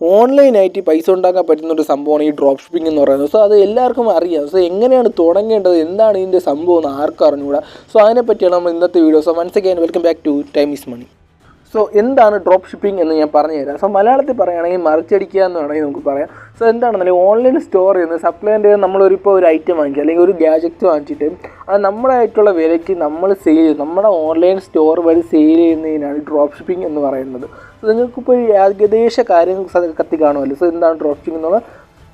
ഓൺലൈനായിട്ട് പൈസ ഉണ്ടാക്കാൻ പറ്റുന്നൊരു സംഭവമാണ് ഈ ഡ്രോപ്പ് ഷിപ്പിംഗ് എന്ന് പറയുന്നത്. സോ അത് എല്ലാവർക്കും അറിയാം. സോ എങ്ങനെയാണ് തുടങ്ങേണ്ടത്, എന്താണ് ഇതിൻ്റെ സംഭവം എന്ന് ആർക്കും അറിഞ്ഞുകൂടാ. സോ അതിനെപ്പറ്റിയാണ് നമ്മൾ ഇന്നത്തെ video. So once again welcome back to time is money. So എന്താണ് ഡ്രോപ്പ് ഷിപ്പിംഗ് എന്ന് ഞാൻ പറഞ്ഞു തരാം. സോ മലയാളത്തിൽ പറയുകയാണെങ്കിൽ മറിച്ചടിക്കുക എന്ന് വേണമെങ്കിൽ നമുക്ക് പറയാം. സോ എന്താണെന്നല്ലേ, ഓൺലൈൻ സ്റ്റോർ ചെയ്യുന്ന സപ്ലൈൻ്റെ നമ്മളൊരിപ്പോൾ ഒരു ഐറ്റം വാങ്ങിക്കുക അല്ലെങ്കിൽ ഒരു ഗാജറ്റ് വാങ്ങിച്ചിട്ട് അത് നമ്മുടേതായിട്ടുള്ള വിലയ്ക്ക് നമ്മൾ സെയിൽ ചെയ്യും, നമ്മുടെ ഓൺലൈൻ സ്റ്റോർ വഴി സെയിൽ ചെയ്യുന്നതിനാണ് ഡ്രോപ്പ് ഷിപ്പിംഗ് എന്ന് പറയുന്നത്. സോ നിങ്ങൾക്കിപ്പോൾ ഏകദേശ കാര്യങ്ങൾ കത്തി കാണുമല്ലോ. സോ എന്താണ് ഡ്രോപ്പ് ഷിപ്പിംഗ് എന്നുള്ള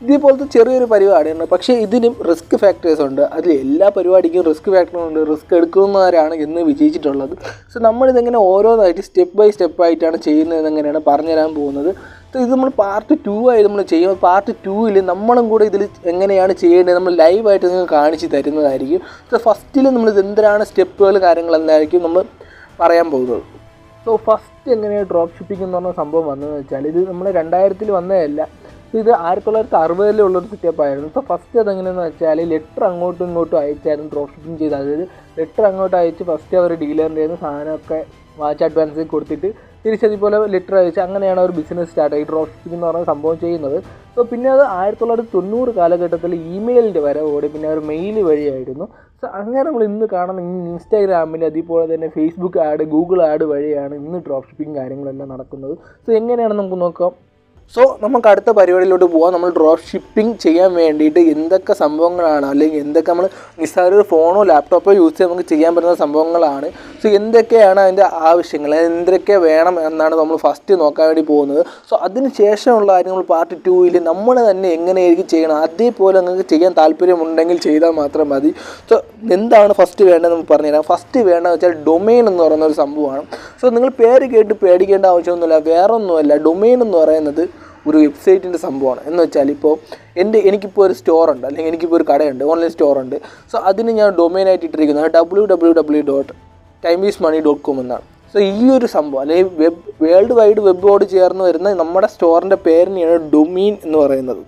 ഇതേപോലത്തെ ചെറിയൊരു പരിപാടിയാണ്. പക്ഷേ ഇതിനും റിസ്ക് ഫാക്ടേഴ്സ് ഉണ്ട്. അതിൽ എല്ലാ പരിപാടിക്കും റിസ്ക് ഫാക്ടറുണ്ട്. റിസ്ക് എടുക്കുന്നവരാണ് ഇന്ന് വിജയിച്ചിട്ടുള്ളത്. സോ നമ്മളിതെങ്ങനെ ഓരോന്നായിട്ട് സ്റ്റെപ്പ് ബൈ സ്റ്റെപ്പായിട്ടാണ് ചെയ്യുന്നത് എങ്ങനെയാണ് പറഞ്ഞുതരാൻ പോകുന്നത്. സോ ഇത് നമ്മൾ പാർട്ട് 2 ആയി നമ്മൾ ചെയ്യുമ്പോൾ പാർട്ട് 2 നമ്മളും കൂടെ ഇതിൽ എങ്ങനെയാണ് ചെയ്യേണ്ടത് നമ്മൾ ലൈവായിട്ട് നിങ്ങൾക്ക് കാണിച്ച് തരുന്നതായിരിക്കും. സോ ഫസ്റ്റിൽ നമ്മളിത് എന്തിനാണ് സ്റ്റെപ്പുകൾ കാര്യങ്ങൾ എന്തായിരിക്കും നമ്മൾ പറയാൻ പോകുന്നത്. സോ ഫസ്റ്റ് എങ്ങനെയാണ് ഡ്രോപ്പ് ഷിപ്പിംഗ് എന്ന് പറഞ്ഞ സംഭവം വന്നതെന്ന് വെച്ചാൽ ഇത് നമ്മൾ 2000 വന്നതല്ല. ഇത് 1960 ഉള്ളൊരു സെറ്റപ്പായിരുന്നു. സോ ഫസ്റ്റ് അതെങ്ങനെയെന്ന് വെച്ചാൽ ലെറ്റർ അങ്ങോട്ടും ഇങ്ങോട്ടും അയച്ചായിരുന്നു ഡ്രോപ്പ് ഷിപ്പിംഗ് ചെയ്ത്. അതായത് ലെറ്റർ അങ്ങോട്ട് അയച്ച് ഫസ്റ്റ് അവർ ഡീലറിൻ്റെ കയ്യിൽ നിന്ന് സാധനമൊക്കെ വാച്ച് അഡ്വാൻസിൽ കൊടുത്തിട്ട് തിരിച്ചതുപോലെ ലെറ്റർ അയച്ച് അങ്ങനെയാണ് അവർ ബിസിനസ് സ്റ്റാർട്ട് ഈ ഡ്രോപ്പ് ഷിപ്പിംഗ് എന്ന് പറയുന്ന സംഭവം ചെയ്യുന്നത്. സോ പിന്നെ അത് 1990 കാലഘട്ടത്തിൽ ഇമെയിലിൻ്റെ വരവോടെ പിന്നെ അവർ മെയിൽ വഴിയായിരുന്നു. സോ അങ്ങനെ നമ്മൾ ഇന്ന് കാണുന്ന ഇൻസ്റ്റാഗ്രാമിൽ അതുപോലെ തന്നെ ഫേസ്ബുക്ക് ആഡ്, ഗൂഗിൾ ആഡ് വഴിയാണ് ഇന്ന് ഡ്രോപ്പ് ഷിപ്പിംഗ് കാര്യങ്ങളെല്ലാം നടക്കുന്നത്. സോ എങ്ങനെയാണെന്ന് നമുക്ക് നോക്കാം. സോ നമുക്ക് അടുത്ത പരിപാടിയിലോട്ട് പോകാം. നമ്മൾ ഡ്രോപ്പ് ഷിപ്പിംഗ് ചെയ്യാൻ വേണ്ടിയിട്ട് എന്തൊക്കെ സംഭവങ്ങളാണ് അല്ലെങ്കിൽ എന്തൊക്കെ നമ്മൾ നിസ്സാര ഒരു ഫോണോ ലാപ്ടോപ്പോ യൂസ് ചെയ്ത് നമുക്ക് ചെയ്യാൻ പറ്റുന്ന സംഭവങ്ങളാണ്. സോ എന്തൊക്കെയാണ് അതിൻ്റെ ആവശ്യങ്ങൾ, എന്തൊക്കെ വേണം എന്നാണ് നമ്മൾ ഫസ്റ്റ് നോക്കാൻ വേണ്ടി പോകുന്നത്. സോ അതിന് ശേഷമുള്ള കാര്യങ്ങൾ പാർട്ട് 2 നമ്മൾ തന്നെ എങ്ങനെയായിരിക്കും ചെയ്യണം, അതേപോലെ നിങ്ങൾക്ക് ചെയ്യാൻ താല്പര്യമുണ്ടെങ്കിൽ ചെയ്താൽ മാത്രം മതി. സോ എന്താണ് ഫസ്റ്റ് വേണ്ടത് നമുക്ക് പറഞ്ഞുതരാം. ഫസ്റ്റ് വേണ്ടതെന്ന് വെച്ചാൽ ഡൊമെയിൻ എന്ന് പറയുന്ന ഒരു സംഭവമാണ്. സോ നിങ്ങൾ പേര് കേട്ട് പേടിക്കേണ്ട ആവശ്യമൊന്നുമില്ല. വേറെ ഒന്നുമല്ല, ഡൊമെയിൻ എന്ന് പറയുന്നത് ഒരു വെബ്സൈറ്റിൻ്റെ സംഭവമാണ്. എന്ന് വെച്ചാൽ ഇപ്പോൾ എനിക്കിപ്പോൾ ഒരു സ്റ്റോറുണ്ട് അല്ലെങ്കിൽ എനിക്കിപ്പോൾ ഒരു കടയുണ്ട്, ഓൺലൈൻ സ്റ്റോറുണ്ട്. സോ അതിന് ഞാൻ ഡൊമെയിനായിട്ട് ഇട്ടിരിക്കുന്നത് www.timeismoney.com എന്നാണ്. സോ ഈ ഒരു സംഭവം അല്ലെങ്കിൽ വേൾഡ് വൈഡ് വെബോട് ചേർന്ന് വരുന്ന നമ്മുടെ സ്റ്റോറിൻ്റെ പേരിനെയാണ് ഡൊമെയിൻ എന്ന് പറയുന്നത്.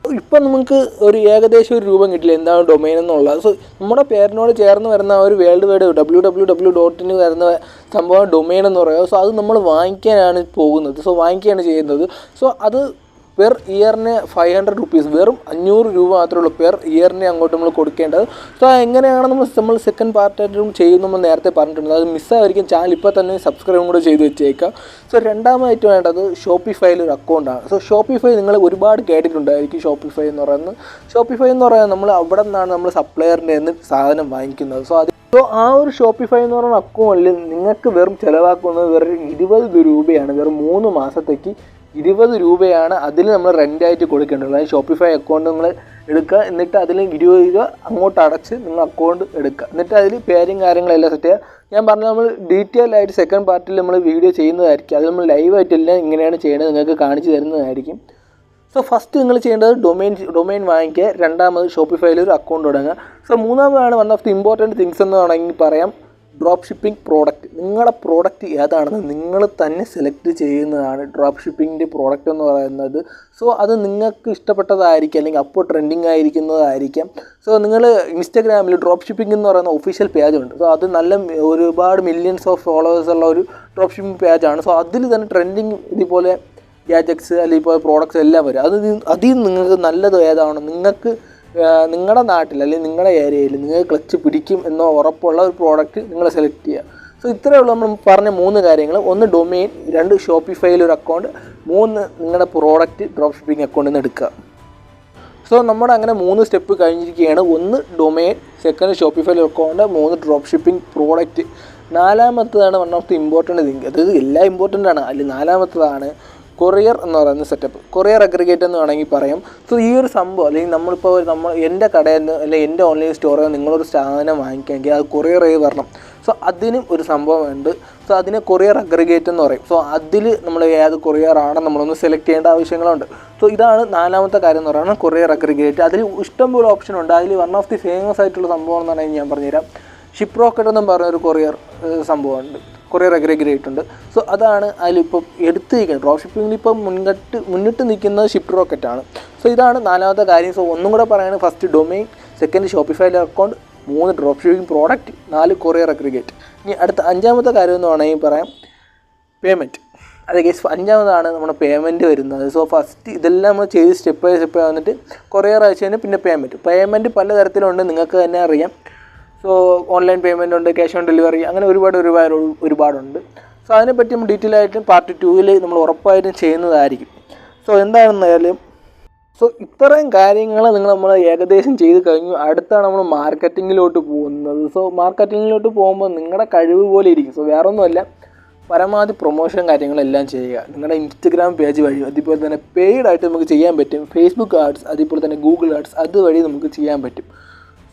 ഇപ്പം നമുക്ക് ഒരു ഏകദേശം ഒരു രൂപം കിട്ടില്ല എന്താണ് ഡൊമെയിൻ എന്നുള്ളത്. സോ നമ്മുടെ പേരിനോട് ചേർന്ന് വരുന്ന ഒരു വേൾഡ് വൈഡ് www. വരുന്ന സംഭവം ഡൊമെയിൻ എന്ന് പറയുന്നത്. സോ അത് നമ്മൾ വാങ്ങിക്കാനാണ് പോകുന്നത്. സോ വാങ്ങിക്കുകയാണ് ചെയ്യുന്നത്. സോ അത് പെർ ഇയറിന് 500 rupees, വെറും 500 രൂപ മാത്രമേ ഉള്ളൂ പെർ ഇയറിന് അങ്ങോട്ട് നമ്മൾ കൊടുക്കേണ്ടത്. സോ എങ്ങനെയാണ് നമ്മൾ സെക്കൻഡ് പാർട്ടായിട്ടും ചെയ്യുന്നു നമ്മൾ നേരത്തെ പറഞ്ഞിട്ടുണ്ട്. അത് മിസ്സായിരിക്കും. ചാനൽ ഇപ്പോൾ തന്നെ സബ്സ്ക്രൈബും കൂടെ ചെയ്ത് വെച്ചേക്കാം. സോ രണ്ടാമതായിട്ട് വേണ്ടത് ഷോപ്പിഫൈയിൽ ഒരു അക്കൗണ്ടാണ്. സോ ഷോപ്പിഫൈ നിങ്ങൾ ഒരുപാട് കേട്ടിട്ടുണ്ടായിരിക്കും. ഷോപ്പിഫൈ എന്ന് പറയുന്നത് നമ്മൾ അവിടെ നിന്നാണ് നമ്മൾ സപ്ലയറിൻ്റെ നിന്ന് സാധനം വാങ്ങിക്കുന്നത്. സോ ആ ഒരു ഷോപ്പിഫൈ എന്ന് പറയുന്ന അക്കൗണ്ടിൽ നിങ്ങൾക്ക് വെറും ചിലവാക്കുന്നത് വെറും 20 രൂപയാണ്. വെറും 3 മാസത്തേക്ക് 20 രൂപയാണ് അതിൽ നമ്മൾ റെൻ്റായിട്ട് കൊടുക്കേണ്ടത്. അതായത് ഷോപ്പിഫൈ അക്കൗണ്ട് നിങ്ങൾ എടുക്കുക, എന്നിട്ട് അതിൽ 20 രൂപ അങ്ങോട്ട് അടച്ച് നിങ്ങൾ അക്കൗണ്ട് എടുക്കുക, എന്നിട്ട് അതിൽ പേരും കാര്യങ്ങളെല്ലാം സെറ്റ് ചെയ്യുക. ഞാൻ പറഞ്ഞ നമ്മൾ ഡീറ്റെയിൽ ആയിട്ട് സെക്കൻഡ് പാർട്ടിൽ നമ്മൾ വീഡിയോ ചെയ്യുന്നതായിരിക്കും. അത് നമ്മൾ ലൈവായിട്ടെല്ലാം ഇങ്ങനെയാണ് ചെയ്യേണ്ടത് നിങ്ങൾക്ക് കാണിച്ചു തരുന്നതായിരിക്കും. സോ ഫസ്റ്റ് നിങ്ങൾ ചെയ്യേണ്ടത് ഡൊമെയിൻ വാങ്ങിക്കുക. രണ്ടാമത് ഷോപ്പിഫൈയിൽ ഒരു അക്കൗണ്ട് തുടങ്ങുക. സോ മൂന്നാമതാണ് one of the important things എന്ന് വേണമെങ്കിൽ പറയാം ഡ്രോപ്പ് ഷിപ്പിംഗ് പ്രോഡക്റ്റ്. നിങ്ങളുടെ പ്രോഡക്റ്റ് ഏതാണെന്ന് നിങ്ങൾ തന്നെ സെലക്ട് ചെയ്യുന്നതാണ് ഡ്രോപ്പ് ഷിപ്പിങ്ങിൻ്റെ പ്രോഡക്റ്റ് എന്ന് പറയുന്നത്. സോ അത് നിങ്ങൾക്ക് ഇഷ്ടപ്പെട്ടതായിരിക്കും അല്ലെങ്കിൽ അപ്പോൾ ട്രെൻഡിങ് ആയിരിക്കുന്നതായിരിക്കാം. സോ നിങ്ങൾ ഇൻസ്റ്റാഗ്രാമിൽ ഡ്രോപ്പ് ഷിപ്പിംഗ് എന്ന് പറയുന്ന ഒഫീഷ്യൽ പേജുണ്ട്. സോ അത് നല്ല ഒരുപാട് മില്യൺസ് ഓഫ് ഫോളോവേഴ്സ് ഉള്ള ഒരു ഡ്രോപ്പ് ഷിപ്പിംഗ് പേജാണ്. സോ അതിൽ തന്നെ ട്രെൻഡിങ് ഇതുപോലെ ഗാജറ്റ്സ് അല്ലെങ്കിൽ ഇപ്പോൾ പ്രോഡക്റ്റ്സ് എല്ലാം വരും. അതിൽ നിങ്ങൾക്ക് നല്ലത് ഏതാണ്, നിങ്ങൾക്ക് നിങ്ങളുടെ നാട്ടിൽ അല്ലെങ്കിൽ നിങ്ങളുടെ ഏരിയയിൽ നിങ്ങൾക്ക് ക്ലച്ച് പിടിക്കും എന്നോ ഉറപ്പുള്ള ഒരു പ്രോഡക്റ്റ് നിങ്ങൾ സെലക്ട് ചെയ്യുക. സോ ഇത്രയേ ഉള്ളൂ നമ്മൾ പറഞ്ഞ 3 കാര്യങ്ങൾ. 1 ഡൊമെയിൻ, 2 ഷോപ്പിഫൈയിൽ ഒരു അക്കൗണ്ട്, 3 നിങ്ങളുടെ പ്രോഡക്റ്റ് ഡ്രോപ്പ് ഷിപ്പിംഗ് അക്കൗണ്ടിൽ നിന്ന് എടുക്കുക. സോ നമ്മുടെ അങ്ങനെ 3 സ്റ്റെപ്പ് കഴിഞ്ഞിരിക്കുകയാണ്. 1 ഡൊമെയിൻ, 2 ഷോപ്പിഫൈയിൽ അക്കൗണ്ട്, 3 ഡ്രോപ്പ് ഷിപ്പിംഗ് പ്രോഡക്റ്റ്. നാലാമത്തതാണ് one of the important thing. അത് എല്ലാം ഇമ്പോർട്ടൻ്റ് ആണ്. അതിൽ നാലാമത്തതാണ് കൊറിയർ എന്ന് പറയുന്ന സെറ്റപ്പ്. കൊറിയർ അഗ്രിഗേറ്റ് എന്ന് വേണമെങ്കിൽ പറയാം. സോ ഈ ഒരു സംഭവം അല്ലെങ്കിൽ നമ്മളിപ്പോൾ എൻ്റെ കടയിൽ നിന്ന് അല്ലെങ്കിൽ എൻ്റെ ഓൺലൈൻ സ്റ്റോറിൽ നിന്ന് നിങ്ങളൊരു സാധനം വാങ്ങിക്കുകയെങ്കിൽ അത് കൊറിയർ ചെയ്ത് വരണം. സോ അതിനും ഒരു സംഭവമുണ്ട്. സോ അതിനെ കൊറിയർ അഗ്രിഗേറ്റ് എന്ന് പറയും. സോ അതിൽ നമ്മൾ ഏത് കൊറിയറാണ് നമ്മളൊന്ന് സെലക്ട് ചെയ്യേണ്ട ആവശ്യങ്ങളുണ്ട്. സോ ഇതാണ് നാലാമത്തെ കാര്യം എന്ന് പറയുന്നത് കൊറിയർ അഗ്രിഗേറ്റ്. അതിൽ ഇഷ്ടംപോലെ ഓപ്ഷൻ ഉണ്ട്. അതിൽ വൺ ഓഫ് ദി ഫേമസ് ആയിട്ടുള്ള സംഭവം എന്ന് പറഞ്ഞാൽ ഞാൻ പറഞ്ഞുതരാം. ഷിപ്പ് റോക്കറ്റ് എന്നും പറഞ്ഞൊരു കൊറിയർ സംഭവമുണ്ട്, കൊറിയർ അഗ്രിഗേറ്റ് ഉണ്ട്. സോ അതാണ് അതിലിപ്പോൾ എടുത്തിരിക്കുന്നത്. ഡ്രോപ്പ് ഷിപ്പിങ്ങിൽ ഇപ്പം മുന്നിട്ട് നിൽക്കുന്നത് ഷിപ്പ് റോക്കറ്റാണ്. സോ ഇതാണ് നാലാമത്തെ കാര്യം. സോ ഒന്നും കൂടെ പറയുകയാണ്, ഫസ്റ്റ് ഡൊമെയിൻ, 2 ഷോപ്പിഫൈയിലെ account, 3 drop shipping product, 4 courier aggregate. ഇനി അടുത്ത 5ാമത്തെ കാര്യം എന്ന് വേണമെങ്കിൽ പറയാം പേയ്മെൻറ്റ്. അത് കേസ് 5-ാമതാണ് നമ്മുടെ പേയ്മെൻറ്റ് വരുന്നത്. സോ ഫസ്റ്റ് ഇതെല്ലാം നമ്മൾ ചെയ്ത് സ്റ്റെപ്പ് ബൈ സ്റ്റെപ്പ് വന്നിട്ട് കുറേ ആഴ്ച കഴിഞ്ഞ് പിന്നെ പേയ്മെൻറ്റ് പലതരത്തിലുണ്ട്, നിങ്ങൾക്ക് തന്നെ അറിയാം. സോ ഓൺലൈൻ പേയ്മെൻറ്റ് ഉണ്ട്, ക്യാഷ് ഓൺ ഡെലിവറി, അങ്ങനെ ഒരുപാടുണ്ട്. സോ അതിനെപ്പറ്റി നമ്മൾ ഡീറ്റെയിൽ ആയിട്ട് പാർട്ട് 2-ൽ നമ്മൾ ഉറപ്പായിട്ടും ചെയ്യുന്നതായിരിക്കും. സോ എന്താണെന്നാലും ഇത്രയും കാര്യങ്ങൾ നമ്മൾ ഏകദേശം ചെയ്ത് കഴിഞ്ഞു. അടുത്താണ് നമ്മൾ മാർക്കറ്റിങ്ങിലോട്ട് പോകുന്നത്. സോ മാർക്കറ്റിങ്ങിലോട്ട് പോകുമ്പോൾ നിങ്ങളുടെ കഴിവ് പോലെ ഇരിക്കും. സോ വേറെ ഒന്നുമല്ല, പരമാവധി പ്രൊമോഷൻ കാര്യങ്ങളെല്ലാം ചെയ്യുക. നിങ്ങളുടെ ഇൻസ്റ്റഗ്രാം പേജ് വഴി, അതുപോലെ തന്നെ പെയ്ഡായിട്ട് നമുക്ക് ചെയ്യാൻ പറ്റും. ഫേസ്ബുക്ക് ആഡ്സ്, അതുപോലെ തന്നെ ഗൂഗിൾ ആഡ്സ്, അതുവഴി നമുക്ക് ചെയ്യാൻ പറ്റും.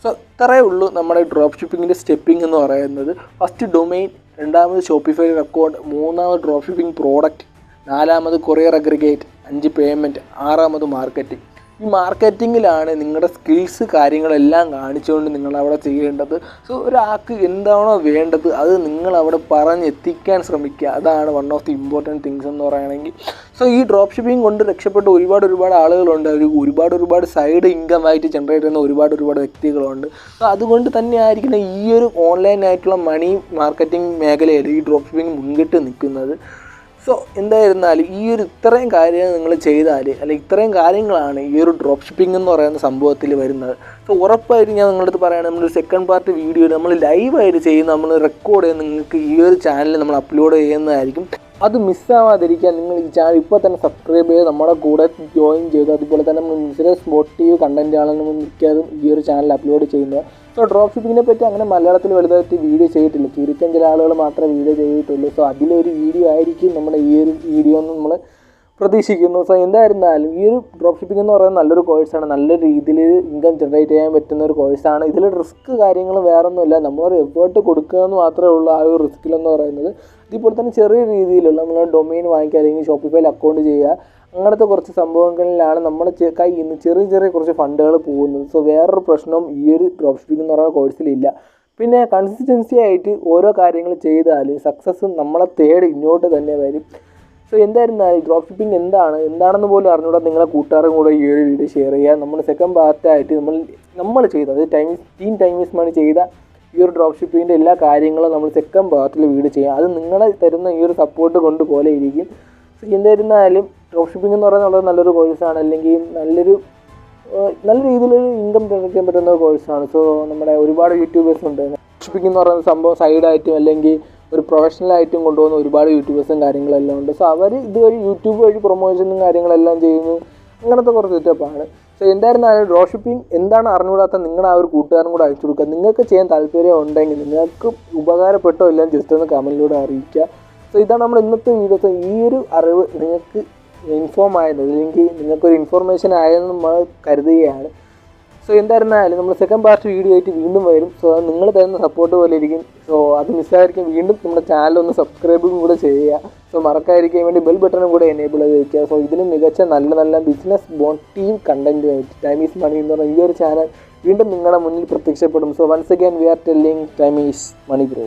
സോ ഇത്രയേ ഉള്ളൂ നമ്മുടെ ഡ്രോപ്പ് ഷിപ്പിങ്ങിൻ്റെ സ്റ്റെപ്പിംഗ് എന്ന് പറയുന്നത്. ഫസ്റ്റ് ഡൊമെയിൻ, രണ്ടാമത് ഷോപ്പിഫൈ അക്കൗണ്ട്, മൂന്നാമത് ഡ്രോപ്പ് ഷിപ്പിംഗ് പ്രോഡക്റ്റ്, നാലാമത് കൊറിയർ അഗ്രിഗേറ്റ്, 5 പേയ്മെൻറ്റ്, 6-ാമത് മാർക്കറ്റിംഗ്. ഈ മാർക്കറ്റിങ്ങിലാണ് നിങ്ങളുടെ സ്കിൽസ് കാര്യങ്ങളെല്ലാം കാണിച്ചുകൊണ്ട് നിങ്ങളവിടെ ചെയ്യേണ്ടത്. സോ ഒരാൾക്ക് എന്താണോ വേണ്ടത് അത് നിങ്ങളവിടെ പറഞ്ഞെത്തിക്കാൻ ശ്രമിക്കുക. അതാണ് one of the important things എന്ന് പറയുകയാണെങ്കിൽ. സോ ഈ ഡ്രോപ്പ് ഷിപ്പിംഗ് കൊണ്ട് രക്ഷപ്പെട്ട ഒരുപാട് ആളുകളുണ്ട്. ഒരുപാട് സൈഡ് ഇൻകം ആയിട്ട് ജനറേറ്റ് ചെയ്യുന്ന ഒരുപാട് വ്യക്തികളുണ്ട്. സോ അതുകൊണ്ട് തന്നെ ആയിരിക്കണം ഈ ഒരു ഓൺലൈനായിട്ടുള്ള മണി മാർക്കറ്റിംഗ് മേഖലയിൽ ഈ ഡ്രോപ്പ് ഷിപ്പിംഗ് മുൻകിട്ട് നിൽക്കുന്നത്. സോ എന്തായിരുന്നാലും ഈ ഇത്രയും കാര്യങ്ങൾ നിങ്ങൾ ചെയ്താൽ, അല്ലെങ്കിൽ ഇത്രയും കാര്യങ്ങളാണ് ഈ ഒരു ഡ്രോപ്പ് ഷിപ്പിംഗ് എന്ന് പറയുന്ന സംഭവത്തിൽ വരുന്നത്. സോ ഉറപ്പായിട്ടും ഞാൻ നിങ്ങളുടെ അടുത്ത് പറയുകയാണ്, നമ്മൾ സെക്കൻഡ് പാർട്ട് വീഡിയോ നമ്മൾ ലൈവായിട്ട് ചെയ്യുന്ന, നമ്മൾ റെക്കോർഡ് ചെയ്യുന്ന നിങ്ങൾക്ക് ഈ ഒരു ചാനലിൽ നമ്മൾ അപ്ലോഡ് ചെയ്യുന്നതായിരിക്കും. അത് മിസ്സാവാതിരിക്കാൻ നിങ്ങൾ ഈ ചാനൽ ഇപ്പോൾ തന്നെ സബ്സ്ക്രൈബ് ചെയ്ത് നമ്മുടെ കൂടെ ജോയിൻ ചെയ്തു. അതുപോലെ തന്നെ ബിസിനസ് മോട്ടീവ് കണ്ടൻറ്റാണ് നമ്മൾ മിക്കതും ഈ ഒരു ചാനൽ അപ്ലോഡ് ചെയ്യുന്നത്. സോ ഡ്രോപ്പ് ഷിപ്പിങ്ങിനെ പറ്റി അങ്ങനെ മലയാളത്തിൽ വലുതായിട്ട് വീഡിയോ ചെയ്തിട്ടില്ല, ചുരുക്കം ചില ആളുകൾ മാത്രമേ വീഡിയോ ചെയ്തിട്ടുള്ളൂ. സോ അതിലൊരു വീഡിയോ ആയിരിക്കും നമ്മുടെ ഈ ഒരു വീഡിയോ എന്ന് നമ്മൾ പ്രതീക്ഷിക്കുന്നു. സോ എന്തായിരുന്നാലും ഈ ഒരു ഡ്രോപ്പ് ഷിപ്പിംഗ് എന്ന് പറയുന്നത് നല്ലൊരു കോഴ്സാണ്, നല്ല രീതിയിൽ ഇൻകം ജനറേറ്റ് ചെയ്യാൻ പറ്റുന്ന ഒരു കോഴ്സാണ്. ഇതിൽ റിസ്ക് കാര്യങ്ങൾ വേറൊന്നുമില്ല, നമ്മളൊരു എഫേർട്ട് കൊടുക്കുക എന്ന് മാത്രമേ ഉള്ളൂ ആ ഒരു റിസ്കിലെന്ന് പറയുന്നത്. ഇതുപോലെ തന്നെ ചെറിയ രീതിയിലുള്ള നമ്മൾ ഡൊമെയിൻ വാങ്ങിക്കുക, അല്ലെങ്കിൽ ഷോപ്പിഫൈയിൽ അക്കൗണ്ട് ചെയ്യുക, അങ്ങനത്തെ കുറച്ച് സംഭവങ്ങളിലാണ് നമ്മുടെ കയ്യിൽ നിന്ന് ചെറിയ കുറച്ച് ഫണ്ടുകൾ പോകുന്നത്. സോ വേറൊരു പ്രശ്നവും ഈ ഒരു ഡ്രോപ്പ് ഷിപ്പിംഗ് എന്ന് പറയുന്ന കോഴ്സിലില്ല. പിന്നെ കൺസിസ്റ്റൻസി ആയിട്ട് ഓരോ കാര്യങ്ങൾ ചെയ്താൽ സക്സസ് നമ്മളെ തേടി ഇങ്ങോട്ട് തന്നെ വരും. സോ എന്തായിരുന്നാലും ഡ്രോപ്പ് ഷിപ്പിംഗ് എന്താണെന്ന് പോലും അറിഞ്ഞുകൂടാ നിങ്ങളെ കൂട്ടുകാരും കൂടെ ഈ ഒരു വീഡിയോ ഷെയർ ചെയ്യുക. നമ്മൾ സെക്കൻഡ് പാർട്ടായിട്ട് നമ്മൾ ചെയ്തത് ടീം ടൈം ഈസ് മണി ചെയ്ത ഈ ഒരു ഡ്രോപ്പ് ഷിപ്പിങ്ങിൻ്റെ എല്ലാ കാര്യങ്ങളും നമ്മൾ സെക്കൻഡ് പാർട്ടിൽ വീഡിയോ ചെയ്യാം. അത് നിങ്ങളെ തരുന്ന ഈ ഒരു സപ്പോർട്ട് കൊണ്ട് പോലെ ഇരിക്കും. സോ എന്തായിരുന്നാലും ഡ്രോപ്പ് ഷിപ്പിംഗ് എന്ന് പറയുന്നത് നല്ലൊരു കോഴ്സാണ്, അല്ലെങ്കിൽ നല്ല രീതിയിലൊരു ഇൻകം ജനറേറ്റ് ചെയ്യാൻ പറ്റുന്ന ഒരു കോഴ്സാണ്. സോ നമ്മുടെ ഒരുപാട് യൂട്യൂബേഴ്സ് ഉണ്ട്. ഡ്രോപ്പ് ഷിപ്പിംഗ് എന്ന് പറയുന്ന സംഭവം സൈഡായിട്ടും അല്ലെങ്കിൽ ഒരു പ്രൊഫഷണലായിട്ടും കൊണ്ടുപോകുന്ന ഒരുപാട് യൂട്യൂബേഴ്സും കാര്യങ്ങളെല്ലാം ഉണ്ട്. സോ അവർ ഇതുവഴി യൂട്യൂബ് വഴി പ്രൊമോഷനും കാര്യങ്ങളെല്ലാം ചെയ്യുന്നു, അങ്ങനത്തെ കുറച്ച് സെറ്റപ്പാണ്. സോ എന്തായിരുന്നാലും ഡ്രോപ്പ് ഷിപ്പിംഗ് എന്താണ് അറിഞ്ഞുകൂടാത്ത നിങ്ങളുടെ ആ ഒരു കൂട്ടുകാരും കൂടെ അയച്ചു കൊടുക്കുക. നിങ്ങൾക്ക് ചെയ്യാൻ താല്പര്യം ഉണ്ടെങ്കിൽ, നിങ്ങൾക്ക് ഉപകാരപ്പെട്ടോ എല്ലാം ജസ്റ്റ് ഒന്ന് കമൻറ്റിലൂടെ അറിയിക്കുക. സോ ഇതാണ് നമ്മൾ ഇന്നത്തെ വീഡിയോസ്. ഈ ഒരു അറിവ് നിങ്ങൾക്ക് ഇൻഫോം ആയത്, അല്ലെങ്കിൽ നിങ്ങൾക്കൊരു ഇൻഫോർമേഷൻ ആയെന്ന് നമ്മൾ കരുതുകയാണ്. സോ എന്തായിരുന്നാലും നമ്മൾ സെക്കൻഡ് പാർട്ട് വീഡിയോ ആയിട്ട് വീണ്ടും വരും. സോ അത് നിങ്ങൾ തരുന്ന സപ്പോർട്ട് പോലെ ഇരിക്കും. സോ അത് മിസ്സായിരിക്കും, വീണ്ടും നമ്മുടെ ചാനലൊന്ന് സബ്സ്ക്രൈബും കൂടെ ചെയ്യുക. സോ മറക്കാതിരിക്കാൻ വേണ്ടി ബെൽ ബട്ടണും കൂടെ എനേബിൾ ചെയ്ത് വയ്ക്കുക. സോ ഇതിലും മികച്ച നല്ല ബിസിനസ് മോട്ടീവ് കണ്ടൻറ്റുമായിട്ട് ടൈം ഈസ് മണി എന്ന് പറഞ്ഞ ഈ ഒരു ചാനൽ വീണ്ടും നിങ്ങളുടെ മുന്നിൽ പ്രത്യക്ഷപ്പെടും. So once again we are telling time is money bro.